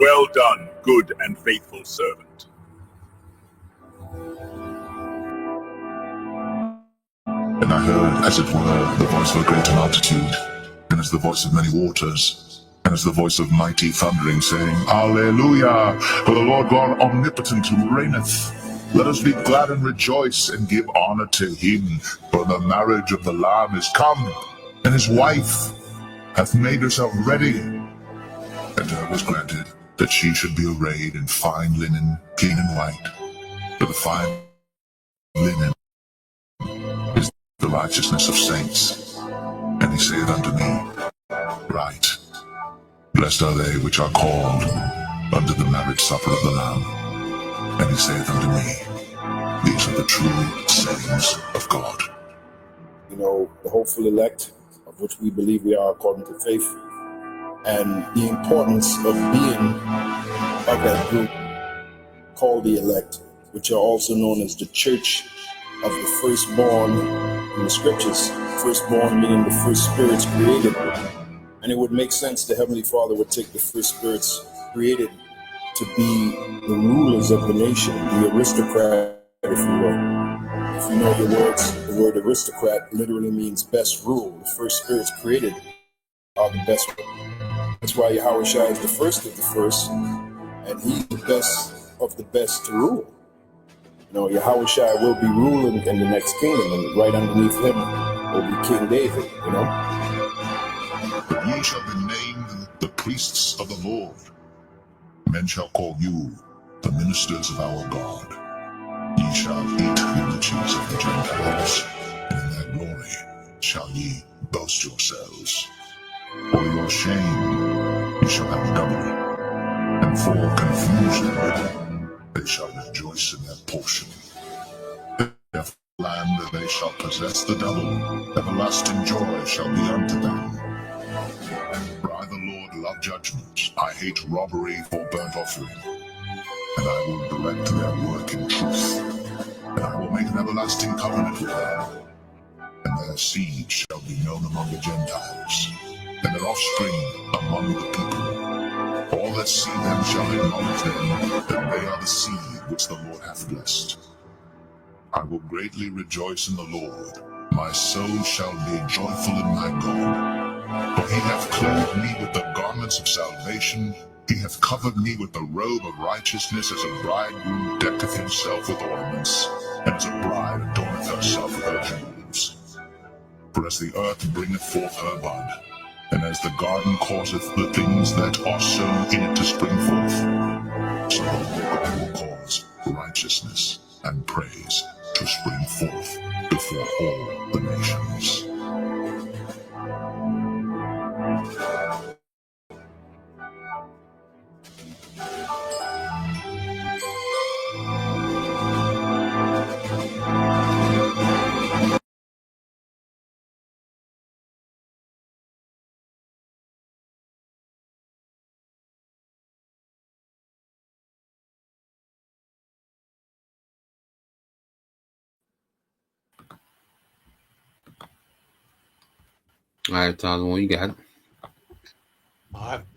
Well done, good and faithful servant. And I heard, as it were, the voice of a great multitude, and as the voice of many waters, and as the voice of mighty thundering, saying, Alleluia! For the Lord God omnipotent reigneth. Let us be glad and rejoice, and give honor to him. For the marriage of the Lamb is come, and his wife hath made herself ready. And to her was granted that she should be arrayed in fine linen, clean and white. For the fine linen is the righteousness of saints. And he saith unto me, Write, blessed are they which are called unto the marriage supper of the Lamb. And he saith unto me, These are the true sayings of God. You know, the hopeful elect, of which we believe we are according to faith, and the importance of being of that group called the elect, which are also known as the church of the firstborn in the scriptures. Firstborn meaning the first spirits created. And it would make sense the Heavenly Father would take the first spirits created to be the rulers of the nation, the aristocrat, if you will. If you know the words, the word aristocrat literally means best rule. The first spirits created are the best. That's why Yahushua is the first of the first, and he's the best of the best to rule. You know, Yahushua will be ruling in the next kingdom, and right underneath him will be King David, you know. But ye shall be named the priests of the Lord. Men shall call you the ministers of our God. Ye shall eat the riches of the Gentiles, and in their glory shall ye boast yourselves. For your shame ye shall have double, and for confusion they shall rejoice in their portion. Their land they shall possess the double, everlasting joy shall be unto them. For I the Lord love judgment, I hate robbery for burnt offering. And I will direct their work in truth, and I will make an everlasting covenant with them. And their seed shall be known among the Gentiles, and their offspring among the people. All that see them shall acknowledge them, that they are the seed which the Lord hath blessed. I will greatly rejoice in the Lord. My soul shall be joyful in my God. For he hath clothed me with the garments of salvation. He hath covered me with the robe of righteousness, as a bridegroom decketh himself with ornaments, and as a bride adorneth herself with her jewels. For as the earth bringeth forth her bud, and as the garden causeth the things that are sown in it to spring forth, so the Lord God will cause righteousness and praise to spring forth before all the nations. All right, Tyler, you got it.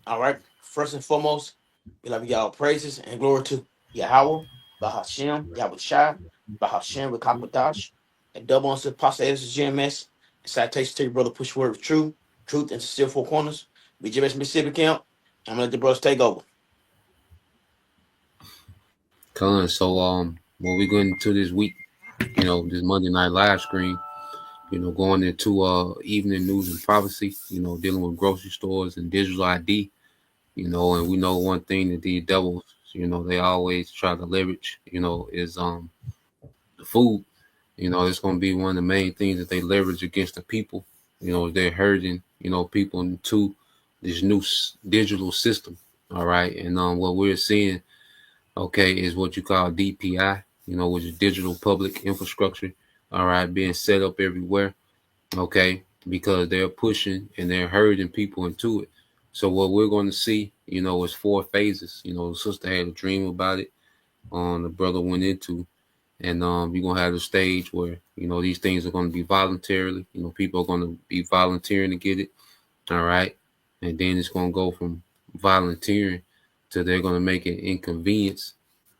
All right. First and foremost, we love y'all praises and glory to Yahweh, Bahashem, Yahweh Shai, Bahashem, Rakakwadash, and double on to Pastor Edison GMS, and citation to your brother Push Word of Truth, and Sincere Four Corners. We GMS Mississippi Camp. I'm gonna let the brothers take over. So what we going into this week, this Monday night live stream, going into evening news and prophecy, dealing with grocery stores and digital ID, and we know one thing that these devils, they always try to leverage, is the food. It's gonna be one of the main things that they leverage against the people. They're herding, people into this new digital system. All right. And what we're seeing, okay, is what you call DPI, which is digital public infrastructure, all right, being set up everywhere, okay, because they're pushing and they're herding people into it. So what we're going to see, is 4 phases. The sister had a dream about it, the brother went into, and we're going to have a stage where, these things are going to be voluntarily, people are going to be volunteering to get it, all right, and then it's going to go from volunteering till they're going to make it inconvenience,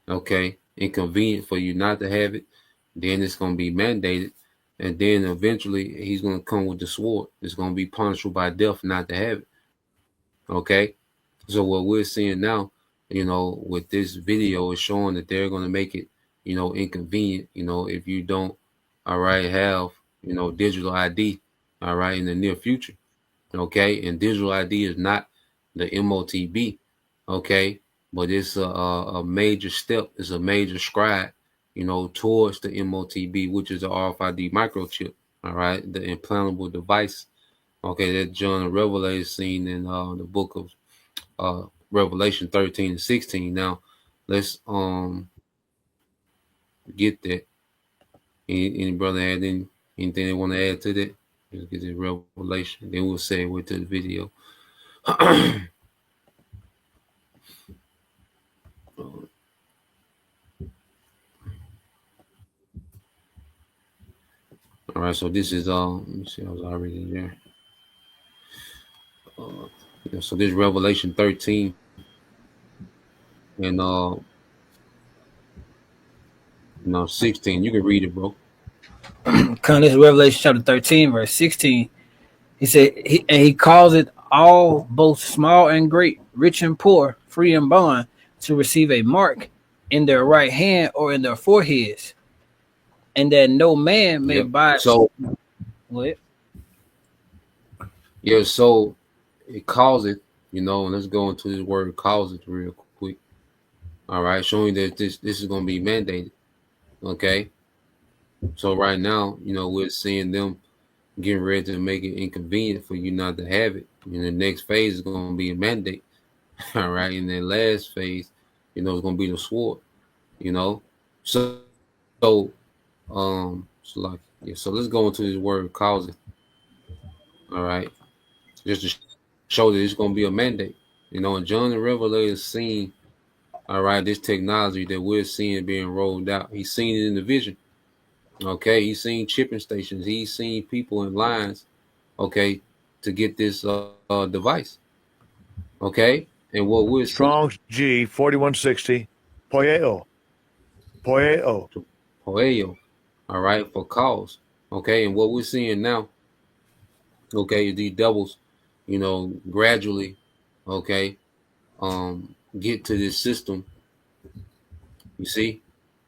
okay, inconvenient for you not to have it. Then it's going to be mandated, and then eventually he's going to come with the sword. It's going to be punishable by death not to have it, okay. So what we're seeing now, with this video is showing that they're going to make it, inconvenient, if you don't, all right, have, digital ID, all right, in the near future, okay. And digital ID is not the MOTB, okay, but it's a major step, it's a major stride, towards the MOTB, which is the RFID microchip, all right, the implantable device, okay, that John the Revelator seen in the book of Revelation 13 and 16. Now, let's get that. Any brother had anything they want to add to that? Let's get the Revelation. Then we'll segue to the video. All right, so this is let me see, I was already there. So this is Revelation 13, and 16. You can read it, bro. This is Revelation chapter 13, verse 16. He said, he calls it all, both small and great, rich and poor, free and bond, to receive a mark in their right hand or in their foreheads, and that no man may buy. So what? Yeah, so it calls it, and let's go into this word calls it real quick. All right, showing that this is going to be mandated. Okay. So right now, we're seeing them getting ready to make it inconvenient for you not to have it. And the next phase is going to be a mandate. All right. And the last phase, is going to be the sword, So let's go into this word calls it. All right. Just to show that it's going to be a mandate. And John the Revelator seen, all right, this technology that we're seeing being rolled out. He's seen it in the vision. Okay, he's seen chipping stations. He's seen people in lines, okay, to get this device. Okay, and what we're Strong's G 4160, Poeo. All right, for cause. Okay, and what we're seeing now, okay, these devils, gradually, okay, get to this system. You see,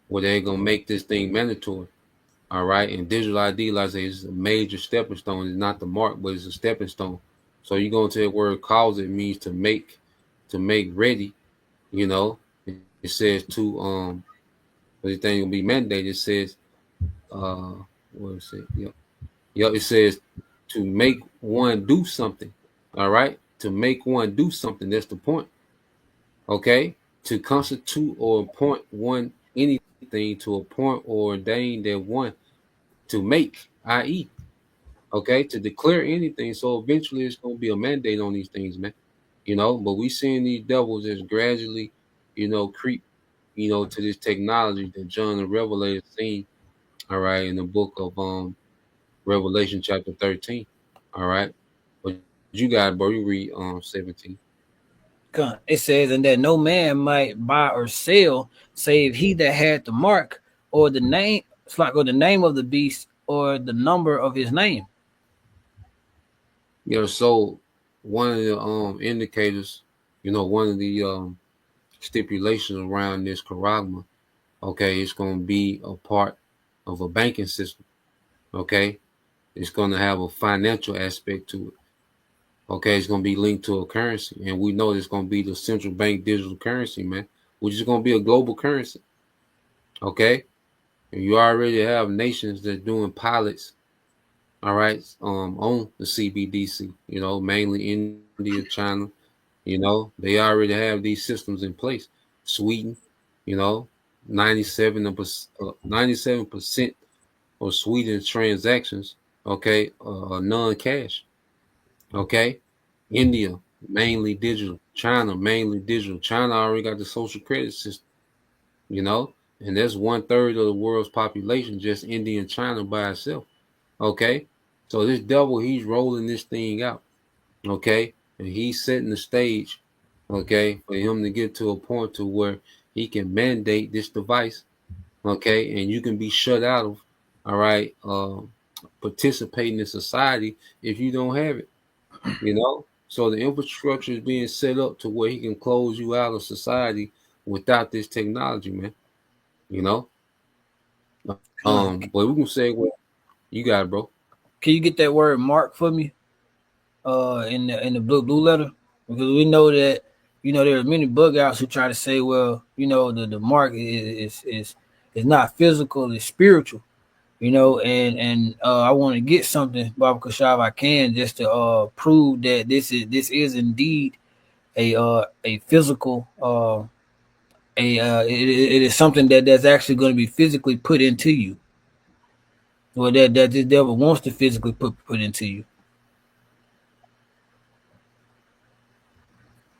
where they're gonna make this thing mandatory. All right, and digital ID, like I say, is a major stepping stone. It's not the mark, but it's a stepping stone. So you go into the word cause, it means to make ready. It says to the thing will be mandated. It says what is it? Yep. It says to make one do something. All right, to make one do something. That's the point. Okay, to constitute or appoint one anything, to appoint or ordain that one, to make, i.e., okay, to declare anything. So eventually it's going to be a mandate on these things, man. But we seeing these devils as gradually, creep, to this technology that John the Revelator seen, all right, in the book of Revelation chapter 13. All right. But you got it, bro. You read 17. It says, and that no man might buy or sell save he that had the mark or the name, or the name of the beast or the number of his name. So one of the indicators, one of the stipulations around this charagma, okay, it's going to be a part of a banking system. Okay, it's going to have a financial aspect to it. Okay, it's going to be linked to a currency, and we know it's going to be the central bank digital currency, man, which is going to be a global currency. Okay, and you already have nations that are doing pilots, all right, on the CBDC, mainly India, China, they already have these systems in place. Sweden, 97% of Sweden's transactions, okay, non-cash. Okay, India mainly digital, China mainly digital. China already got the social credit system, and that's 1/3 of the world's population, just India and China by itself. Okay, so this devil, he's rolling this thing out. Okay, and he's setting the stage, okay, for him to get to a point to where he can mandate this device, okay, and you can be shut out of, all right, participating in society if you don't have it, you know. So the infrastructure is being set up to where he can close you out of society without this technology, man. You know. Con, But we can say, well, you got it, bro. can you get that word mark for me? In the blue letter, because we know that there are many bug outs who try to say, well, the mark is not physical, it's spiritual. And I want to get something, Baba Kashav, I can, just to prove that this is indeed a physical it is something that's actually going to be physically put into you, or that this devil wants to physically put into you.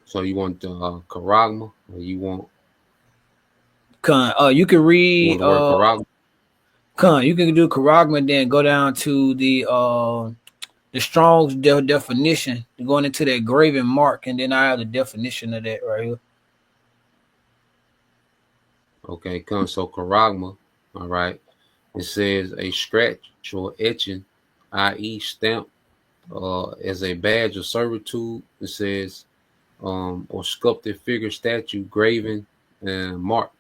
So you want the charagma, or you want You can read the word charagma? you can do charagma, then go down to the Strong's definition, going into that graven mark, and then I have the definition of that right here. Okay, so charagma, all right. It says a scratch or etching, i.e., stamp, as a badge of servitude. It says, or sculpted figure, statue, graven, and mark.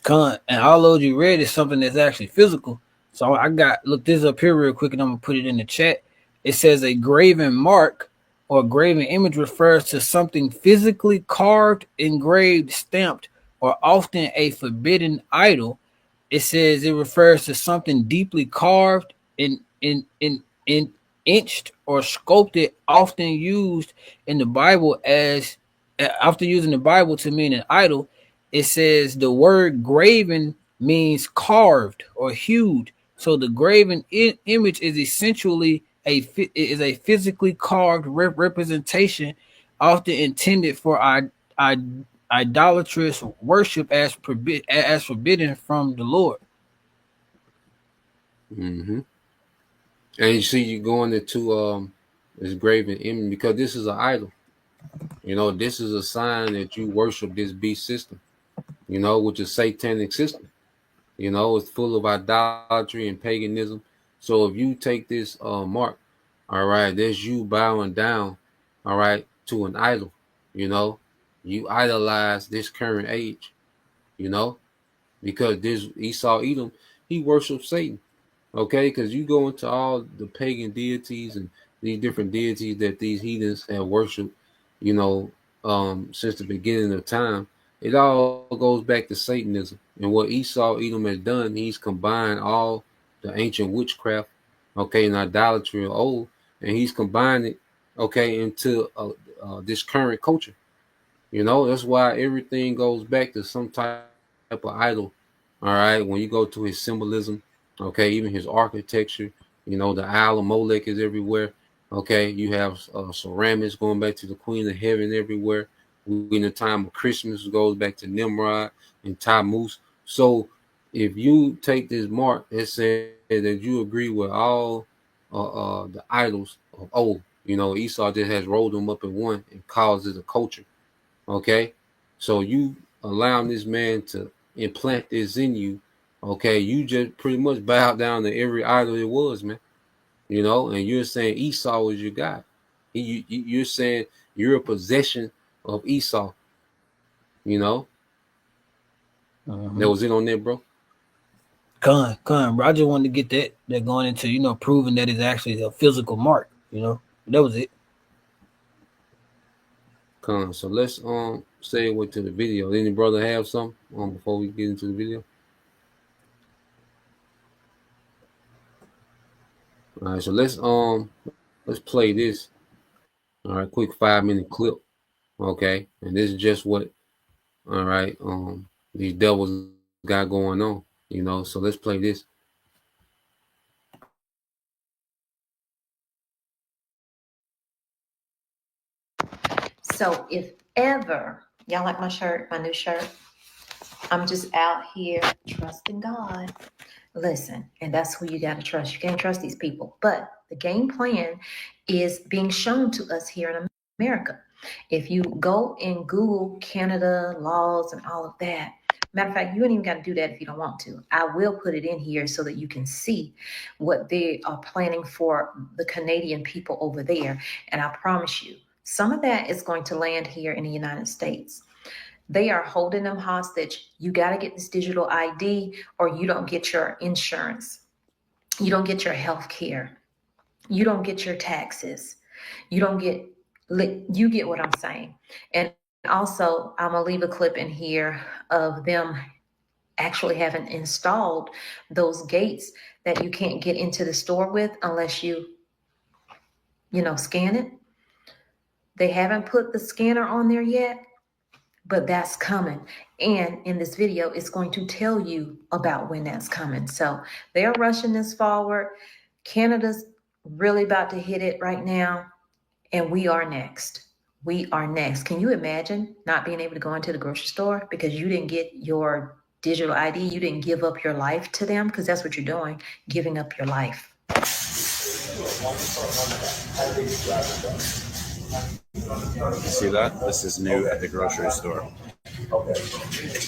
And all those you read is something that's actually physical. So I look this up here real quick, and I'm gonna put it in the chat. It says a graven mark or graven image refers to something physically carved, engraved, stamped, or often a forbidden idol. It says it refers to something deeply carved, in inched or sculpted, often used in the Bible to mean an idol. It says the word graven means carved or hewed. So the graven image is essentially a physically carved representation, often intended for idolatrous worship as forbidden from the Lord. Mm-hmm. And you see, you going into this graven image because this is an idol. This is a sign that you worship this beast system. Which is satanic system. It's full of idolatry and paganism. So if you take this mark, all right, there's you bowing down, all right, to an idol. You idolize this current age. Because this Esau Edom, he worships Satan. Okay, because you go into all the pagan deities and these different deities that these heathens have worshipped, since the beginning of time. It all goes back to Satanism. And what Esau Edom has done, he's combined all the ancient witchcraft, okay, and idolatry of old, and he's combined it, okay, into this current culture. That's why everything goes back to some type of idol. All right, when you go to his symbolism, okay, even his architecture, the Isle of Molech is everywhere. Okay, you have ceramics going back to the Queen of Heaven everywhere. In the time of Christmas, goes back to Nimrod and Tammuz. So if you take this mark, it says that you agree with all the idols of old. Esau just has rolled them up in one and calls it a culture. Okay, so you allowing this man to implant this in you. Okay, you just pretty much bow down to every idol it was, man. And you're saying Esau is your God. You're saying you're a possession of Esau. That was it on there, bro. Bro. I just wanted to get that going into, proving that it's actually a physical mark, that was it. So let's segue to the video. Any brother have something before we get into the video? All right, so let's play this. All right, quick 5-minute clip. Okay, and this is just what these devils got going on, so let's play this. So if ever y'all like my shirt, my new shirt, I'm just out here trusting God. Listen, and that's who you got to trust. You can't trust these people, but the game plan is being shown to us here in America. If you go and Google Canada laws and all of that, matter of fact, you ain't even got to do that if you don't want to. I will put it in here so that you can see what they are planning for the Canadian people over there. And I promise you, some of that is going to land here in the United States. They are holding them hostage. You got to get this digital ID or you don't get your insurance. You don't get your health care. You don't get your taxes. You get what I'm saying. And also, I'm going to leave a clip in here of them actually having installed those gates that you can't get into the store with unless you scan it. They haven't put the scanner on there yet, but that's coming. And in this video, it's going to tell you about when that's coming. So they're rushing this forward. Canada's really about to hit it right now. And we are next. We are next. Can you imagine not being able to go into the grocery store because you didn't get your digital ID? You didn't give up your life to them, because that's what you're doing, giving up your life. You see that? This is new at the grocery store.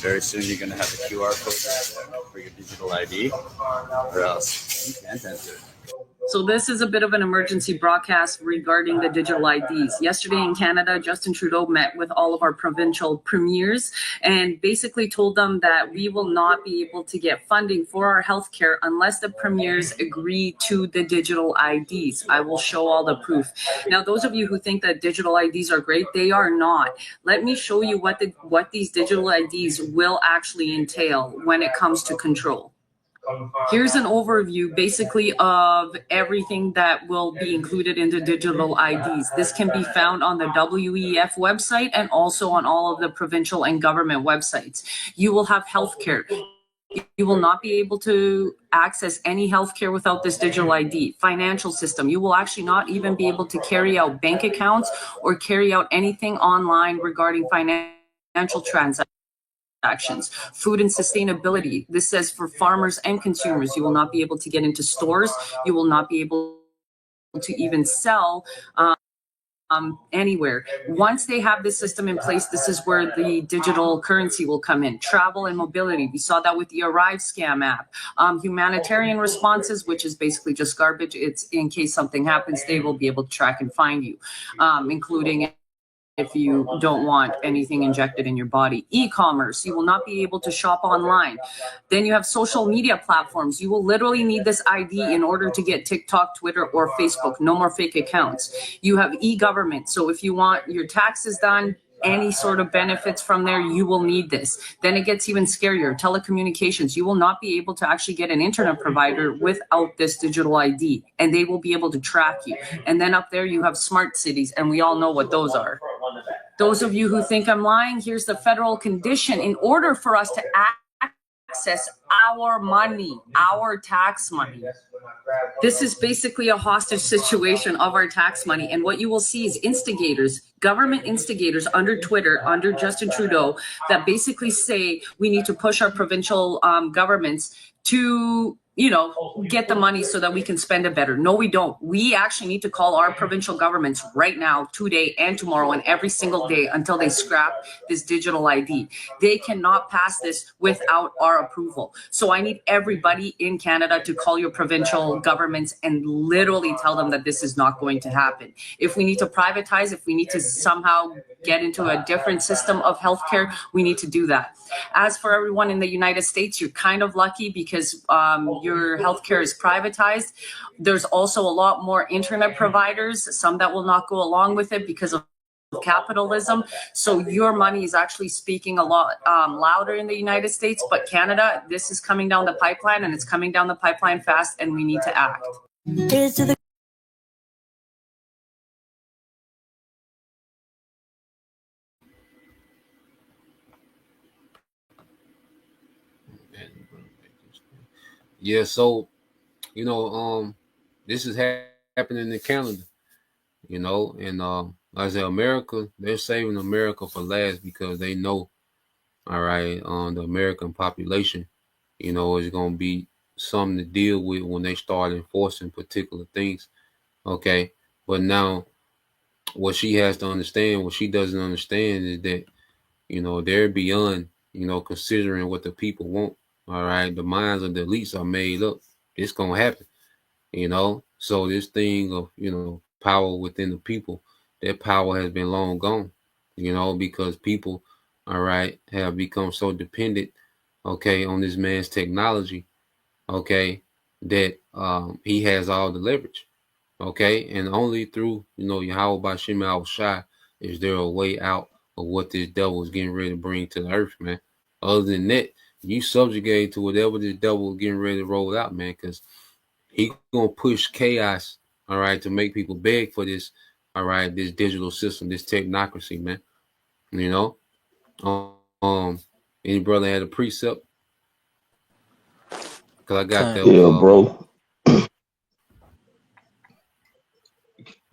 Very soon you're going to have a QR code there for your digital ID, or else you can't enter. So this is a bit of an emergency broadcast regarding the digital IDs. Yesterday in Canada, Justin Trudeau met with all of our provincial premiers and basically told them that we will not be able to get funding for our healthcare unless the premiers agree to the digital IDs. I will show all the proof. Now, those of you who think that digital IDs are great, they are not. Let me show you what these digital IDs will actually entail when it comes to control. Here's an overview basically of everything that will be included in the digital IDs. This can be found on the WEF website and also on all of the provincial and government websites. You will have healthcare. You will not be able to access any healthcare without this digital ID. Financial system. You will actually not even be able to carry out bank accounts or carry out anything online regarding financial transactions. Food and sustainability. This says for farmers and consumers, you will not be able to get into stores. You will not be able to even sell anywhere. Once they have this system in place, this is where the digital currency will come in. Travel and mobility. We saw that with the Arrive scam app. Humanitarian responses, which is basically just garbage. It's in case something happens, they will be able to track and find you, including if you don't want anything injected in your body. E-commerce, you will not be able to shop online. Then you have social media platforms. You will literally need this ID in order to get TikTok, Twitter, or Facebook. No more fake accounts. You have e-government. So if you want your taxes done, any sort of benefits from there, you will need this. Then it gets even scarier. Telecommunications. You will not be able to actually get an internet provider without this digital ID, and they will be able to track you. And then up there you have smart cities, and we all know what those are. Those of you who think I'm lying, here's the federal condition. In order for us to access our money, our tax money, this is basically a hostage situation of our tax money. And what you will see is instigators, government instigators under Twitter, under Justin Trudeau, that basically say we need to push our provincial governments to get the money so that we can spend it better. No, we don't. We actually need to call our provincial governments right now, today and tomorrow and every single day until they scrap this digital ID. They cannot pass this without our approval. So I need everybody in Canada to call your provincial governments and literally tell them that this is not going to happen. If we need to privatize, if we need to somehow get into a different system of healthcare, we need to do that. As for everyone in the United States, you're kind of lucky because your healthcare is privatized. There's also a lot more internet providers, some that will not go along with it because of capitalism. So your money is actually speaking a lot louder in the United States. But Canada, this is coming down the pipeline, and it's coming down the pipeline fast, and we need to act. Yeah, so this is happening in Canada, and like I said, America, they're saving America for last because they know, all right, the American population, is going to be something to deal with when they start enforcing particular things, okay? But now what she has to understand, what she doesn't understand is that, they're beyond, considering what the people want. All right. The minds of the elites are made up. It's going to happen, So this thing of, power within the people, that power has been long gone, because people, all right, have become so dependent, okay, on this man's technology, okay, that he has all the leverage. Okay, and only through, Yahweh Bashim Al Shai is there a way out of what this devil is getting ready to bring to the earth, man. Other than that, you subjugate to whatever this devil is getting ready to roll out, man, because he gonna push chaos, all right, to make people beg for this, all right, this digital system, this technocracy, man. Any brother had a precept? Cause I got that. Yeah, bro.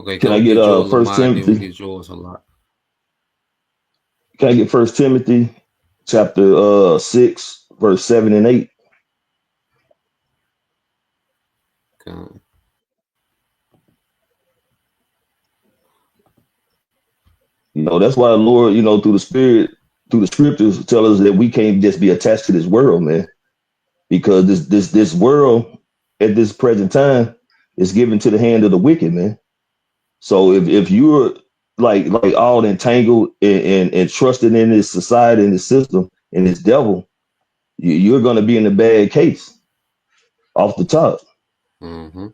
Okay, can I get First Timothy? Get yours a lot. Can I get 1 Timothy chapter 6, verse 7 and 8? Okay. That's why the Lord, through the Spirit, through the scriptures, tell us that we can't just be attached to this world, man. Because this world at this present time is given to the hand of the wicked, man. So if you're like all entangled and trusted in this society and this system and this devil, you're going to be in a bad case off the top. Mm-hmm.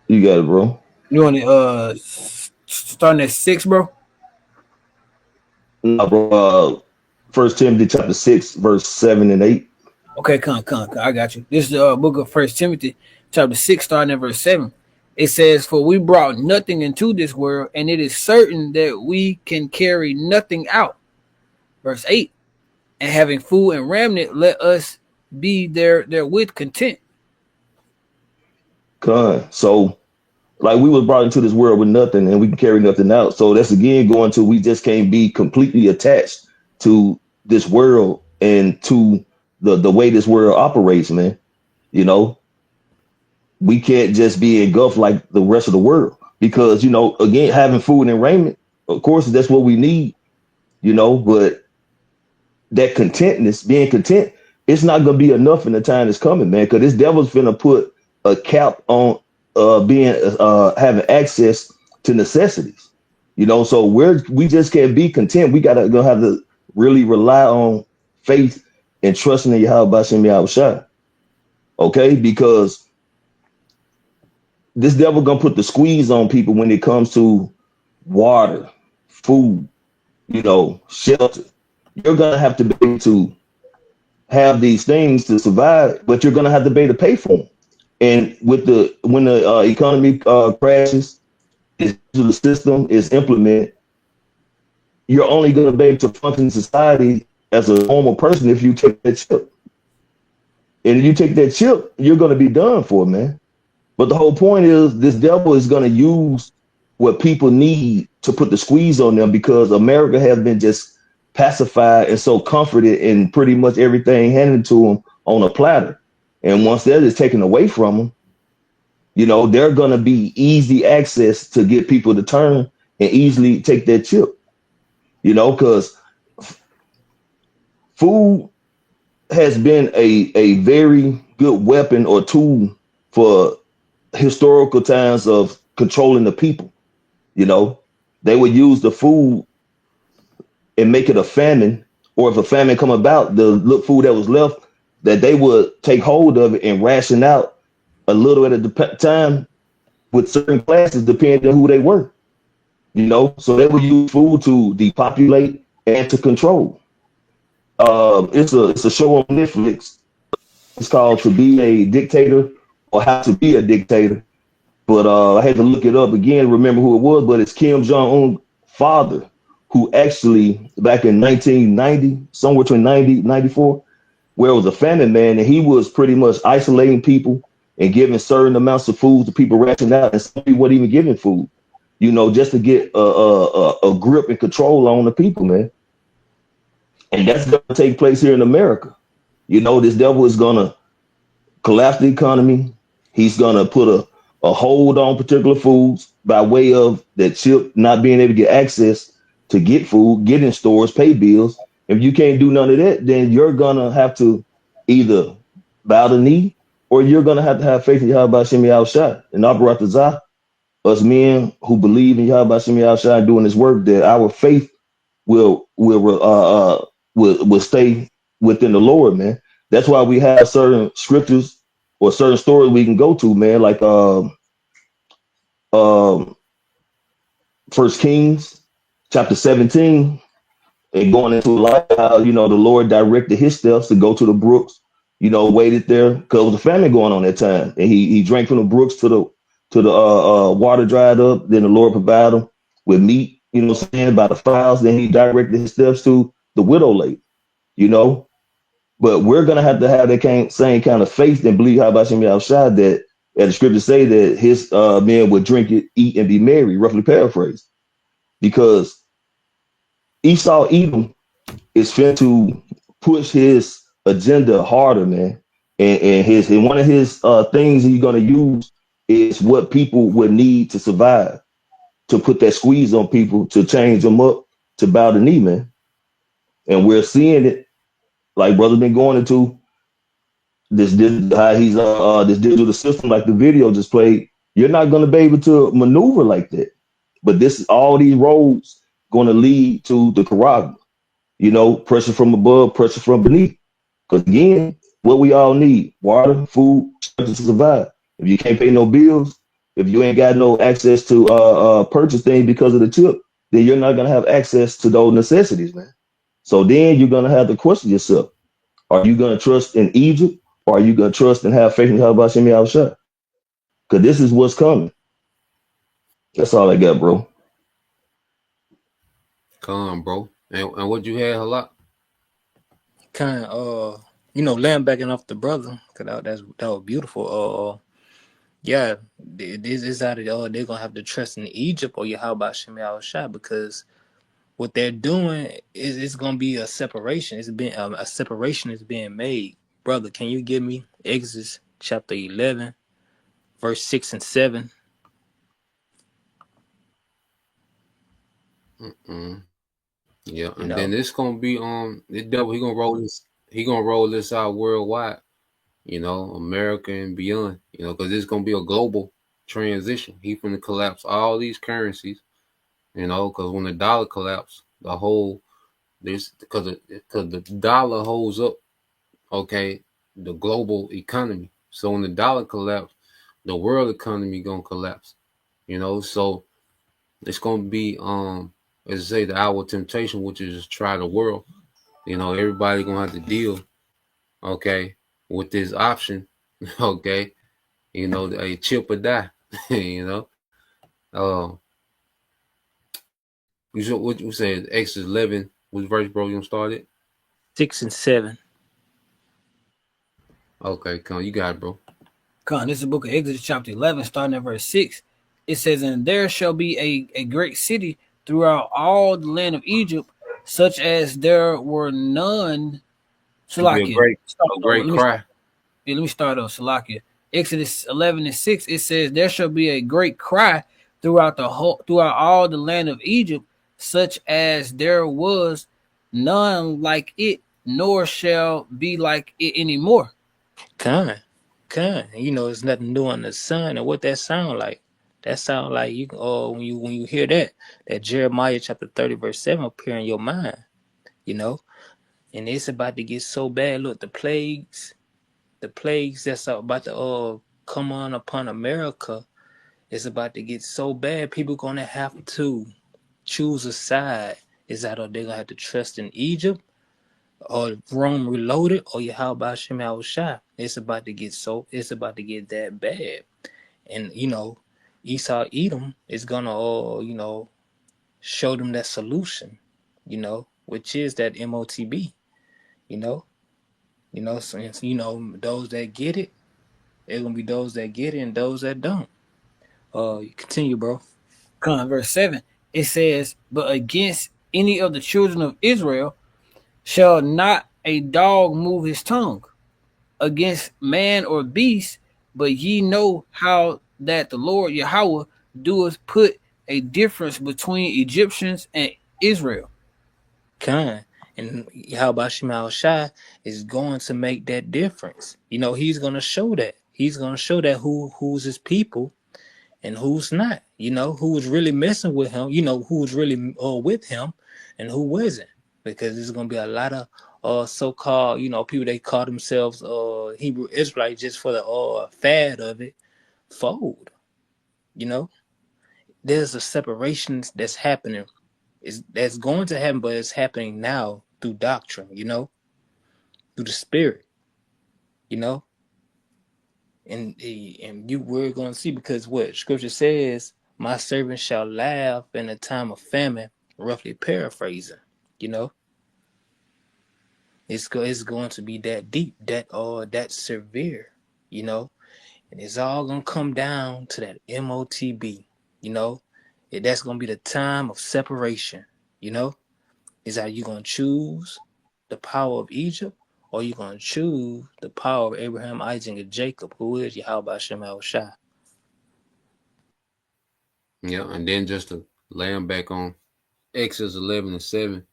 You got it, bro. You want to starting at 6, bro? No, bro. 1 Timothy chapter 6, verse 7 and 8. Okay, come. I got you. This is the book of 1 Timothy, chapter 6, starting at verse 7. It says, "For we brought nothing into this world, and it is certain that we can carry nothing out." Verse 8, "And having food and raiment, let us be therewith content." So, like, we was brought into this world with nothing, and we can carry nothing out. So that's again going to, we just can't be completely attached to this world and to the way this world operates, man. We can't just be engulfed like the rest of the world, because, again, having food and raiment, of course, that's what we need, but that contentness, being content, it's not going to be enough in the time that's coming, man, because this devil's finna put a cap on having access to necessities, so we just can't be content. We gonna have to really rely on faith and trusting in Yahweh Bashim Yahushua. Okay, because this devil gonna put the squeeze on people when it comes to water, food, shelter. You're gonna have to be able to have these things to survive, but you're gonna have to be able to pay for them. And when the economy crashes, the system is implemented, you're only gonna be able to function in society as a normal person if you take that chip. And if you take that chip, you're gonna be done for, man. But the whole point is, this devil is gonna use what people need to put the squeeze on them, because America has been just pacified and so comforted in pretty much everything handed to them on a platter. And once that is taken away from them, they're going to be easy access to get people to turn and easily take that chip, because food has been a very good weapon or tool for historical times of controlling the people. They would use the food and make it a famine, or if a famine come about, the little food that was left, that they would take hold of it and ration out a little at a time with certain classes, depending on who they were. So they would use food to depopulate and to control. It's a show on Netflix. It's called "To Be a Dictator" or "How to Be a Dictator." But I had to look it up again, remember who it was, but it's Kim Jong-un's father, who actually back in 1990, somewhere between 90, 94, where it was a famine, man, and he was pretty much isolating people and giving certain amounts of food to people rationing out, and some people weren't even giving food, just to get a grip and control on the people, man. And that's going to take place here in America. This devil is going to collapse the economy. He's gonna put a hold on particular foods by way of that chip not being able to get access to get food, get in stores, pay bills. If you can't do none of that, then you're gonna have to either bow the knee or you're gonna have to have faith in Yahweh Shem Yahushua. And Abaratazah, us men who believe in Yahweh Shem Yahushua doing this work, that our faith will stay within the Lord, man. That's why we have certain scriptures or certain stories we can go to, man, like First Kings chapter 17, and going into life, how the Lord directed his steps to go to the brooks, waited there because there was a famine going on that time, and he drank from the brooks to the water dried up. Then the Lord provided him with meat, by the fowls. Then he directed his steps to the widow lake, But we're gonna have to have that same kind of faith and believe how about Shem Yahushua that the scriptures say that his men would drink it, eat, and be merry, roughly paraphrased. Because Esau Edom is fit to push his agenda harder, man. And one of his things he's gonna use is what people would need to survive, to put that squeeze on people, to change them up, to bow the knee, man. And we're seeing it, like brother been going into this how he's this digital system, like the video just played. You're not gonna be able to maneuver like that. But all these roads gonna lead to the Karag. Pressure from above, pressure from beneath. Because again, what we all need: water, food, shelter to survive. If you can't pay no bills, if you ain't got no access to purchase things because of the chip, then you're not gonna have access to those necessities, man. So then you're gonna have to question yourself: are you gonna trust in Egypt, or are you gonna trust and have faith in Yahweh Shem Yahushua? Because this is what's coming. That's all I got, bro. Come on, bro. And what you had, Halak? Kind of, laying backing off the brother, because that was beautiful. Yeah, this is how they're gonna have to trust in Egypt or Yahweh Shem Yahushua, because what they're doing is it's gonna be a separation. It's been a separation is being made. Brother, can you give me Exodus chapter 11, verse 6 and 7? Yeah, and then it's gonna be the devil. He gonna roll this out worldwide. America and beyond. Because it's gonna be a global transition. He finna collapse all these currencies. Because when the dollar collapse, because the dollar holds up, the global economy. So when the dollar collapse, the world economy gonna collapse. So it's gonna be as I say, the hour of temptation, which is just try the world. Everybody gonna have to deal, with this option, a chip or die, what you said, Exodus 11, which verse, bro, you gonna start it? 6 and 7. Okay, come on, you got it, bro. Come on, this is the book of Exodus chapter 11, starting at verse 6. It says, and there shall be a great city throughout all the land of Egypt, such as there were none. Salakia. A great cry. Let me start off, Salakia. Exodus 11 and 6, it says, there shall be a great cry throughout all the land of Egypt, such as there was none like it, nor shall be like it anymore. Kind. It's nothing new under the sun. And what that sound like? That sound like you when you hear that Jeremiah chapter 30 verse 7 appear in your mind, and it's about to get so bad. Look, the plagues that's about to come on upon America, it's about to get so bad. People gonna have to choose a side. Is that they're gonna have to trust in Egypt or Rome Reloaded or Yahweh Shem Yahushua? It's about to get that bad, and Esau Edom is gonna show them that solution, which is that MOTB, so those that get it, there's gonna be those that get it and those that don't. You continue, bro. Come on, verse 7. It says, but against any of the children of Israel shall not a dog move his tongue. Against man or beast but ye know how that the Lord Yahweh doeth put a difference between Egyptians and Israel. Khan. And Yahweh Shemal Shai is going to make that difference. You know, he's going to show that. He's going to show that who's his people and who's not. You know, who was really messing with him. You know, who was really with him and who wasn't. Because there's going to be a lot of so-called, you know, people they call themselves Hebrew Israelites just for the fad of it fold. You know, there's a separation that's happening. That's going to happen, but it's happening now through doctrine, you know, through the spirit, you know, and we're going to see, because what Scripture says, my servant shall laugh in a time of famine, roughly paraphrasing, you know, it's going to be that deep, that severe, you know, and it's all going to come down to that MOTB, you know, that's going to be the time of separation, you know. Is that you going to choose the power of Egypt, or you going to choose the power of Abraham, Isaac, and Jacob, who is Yahweh Shem Shai? Yeah, and then just to land back on Exodus 11:7,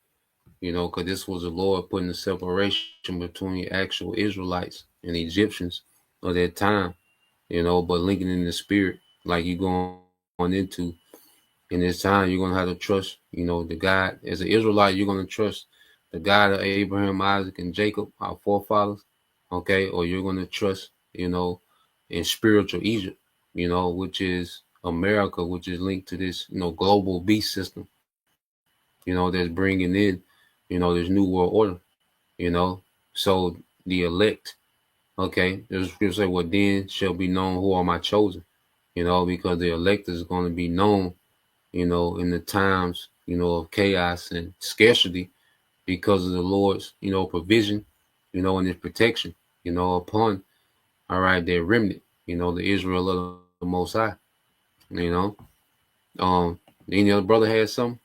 you know, because this was the Lord putting the separation between actual Israelites and Egyptians of that time, you know, but linking in the spirit, like you going into. In this time, you're going to have to trust, you know, the God. As an Israelite, you're going to trust the God of Abraham, Isaac, and Jacob, our forefathers, okay? Or you're going to trust, you know, in spiritual Egypt, you know, which is America, which is linked to this, you know, global beast system, you know, that's bringing in, you know, this new world order, you know. So the elect, okay, there's scripture say, well, then shall be known who are my chosen, you know, because the elect is going to be known, you know, in the times, you know, of chaos and scarcity, because of the Lord's, you know, provision, you know, and his protection, you know, upon, all right, their remnant, you know, the Israel of the Most High, you know. Any other brother had something?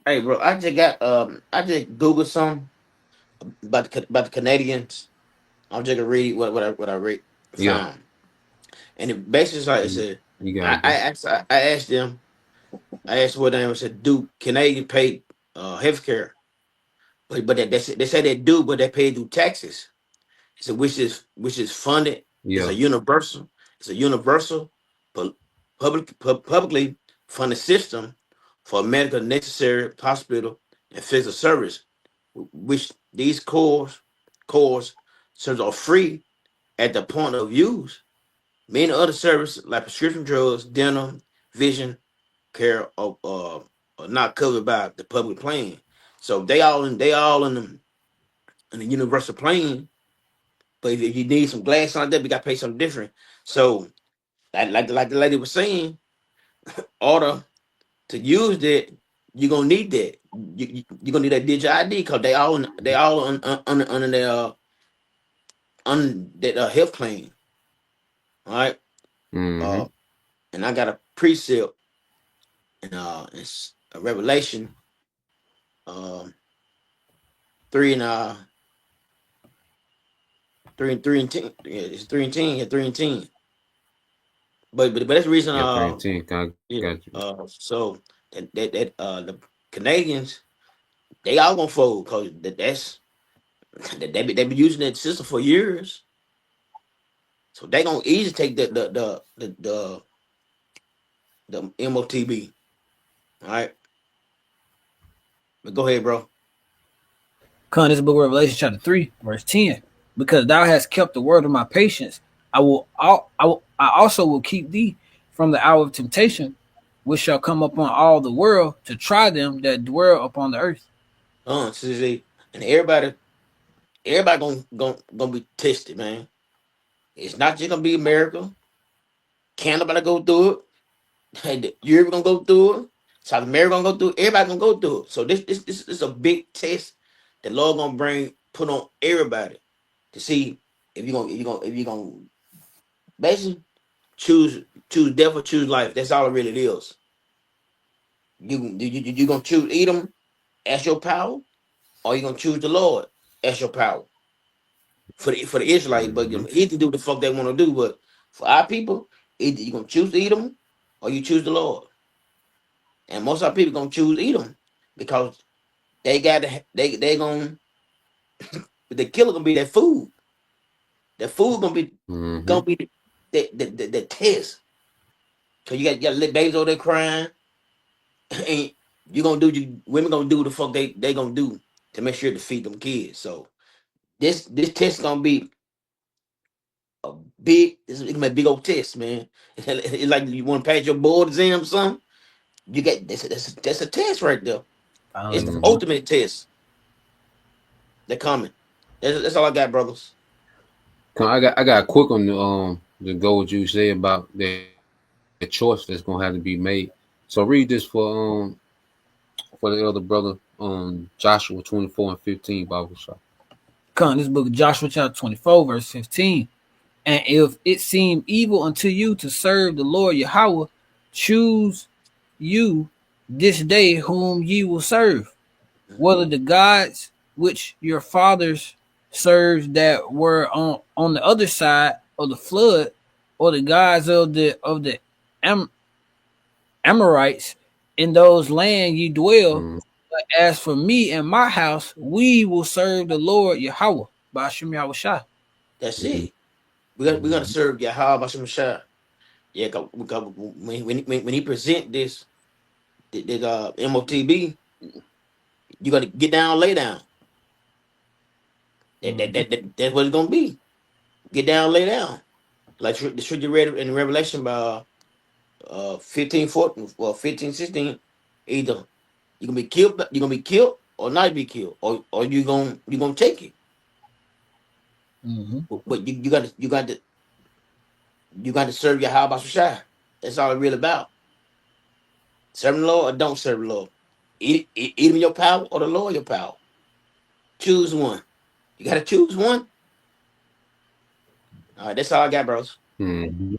Hey, bro, I just Googled some about the Canadians. I'm just gonna read what I read Yeah, found, and it basically is like it said. you got it, bro. I asked them. I asked what they said. Do Canadian pay health care? But they say they do, but they pay through taxes. So which is funded. It's Yeah. a universal. It's a universal, publicly funded system for medical necessary hospital and physical service, which these cores serves are free at the point of use. Many other services like prescription drugs, dental, vision care are not covered by the public plan. So they all in the universal plan. But if you need some glass on that, we got to pay something different. So like the lady was saying, order to use that, you're gonna need that. You're gonna need that digital ID because they all under their on that health plan. All right. Mm-hmm. And I got a precept and it's a Revelation 3 and 3 and 10. Yeah, it's 3 and 10. Yeah, 3 and 10. But that's the reason. Yeah, 13. Got Yeah. you. So that the Canadians, they all gonna fold because that's they been using that system for years. So they gonna easily take the MOTB. All right. But go ahead, bro. Come, this book of Revelation chapter 3, verse 10. Because thou hast kept the word of my patience, I also will keep thee from the hour of temptation, which shall come upon all the world to try them that dwell upon the earth. And everybody gonna be tested, man. It's not just gonna be America. Canada gonna go through it. Europe gonna go through it. South America gonna go through it. Everybody gonna go through it. So this is a big test that Lord gonna put on everybody to see if you're gonna basically choose death or choose life. That's all it really is. You gonna choose Edom as your power, or you gonna choose the Lord as your power? for the Israelites, but he can do what the fuck they want to do. But for our people, either you gonna choose to eat them or you choose the Lord. And most of our people gonna choose to eat them because they got to, they gonna the killer gonna be that food. The food gonna be the test. Cause you got little babies over there crying, and women gonna do what the fuck they gonna do to make sure to feed them kids. So this test gonna be a it's gonna be a big old test, man. It's like you want to pass your board exam or something. You get that's a test right there. It's the ultimate test. They're coming. That's all I got, brothers. I got a quick on the go what you say about the choice that's gonna have to be made. So read this for the elder brother Joshua 24:15 Bible shop. Come, this book of Joshua chapter 24 verse 15. And if it seem evil unto you to serve the Lord Yahweh, choose you this day whom ye will serve, whether the gods which your fathers served that were on the other side of the flood, or the gods of the Amorites in those land ye dwell. But as for me and my house, we will serve the Lord Yahweh. Ba'ashem Yahweh Shai. That's it. We're gonna serve Yahweh B'Shem Shai. Yeah, when he present this MOTB, you gotta get down, lay down. That's what it's gonna be. Get down, lay down. Like the scripture you read in Revelation by 15, 14, well 15, 16. Either you're gonna be killed or not be killed, or you're gonna take it. But you got to serve your Yahweh B'Shem Shai. That's all it's really about. Serve the Lord or don't serve the Lord. Eat him your power or the Lord your power. Choose one. You gotta choose one. All right, that's all I got, bros. Come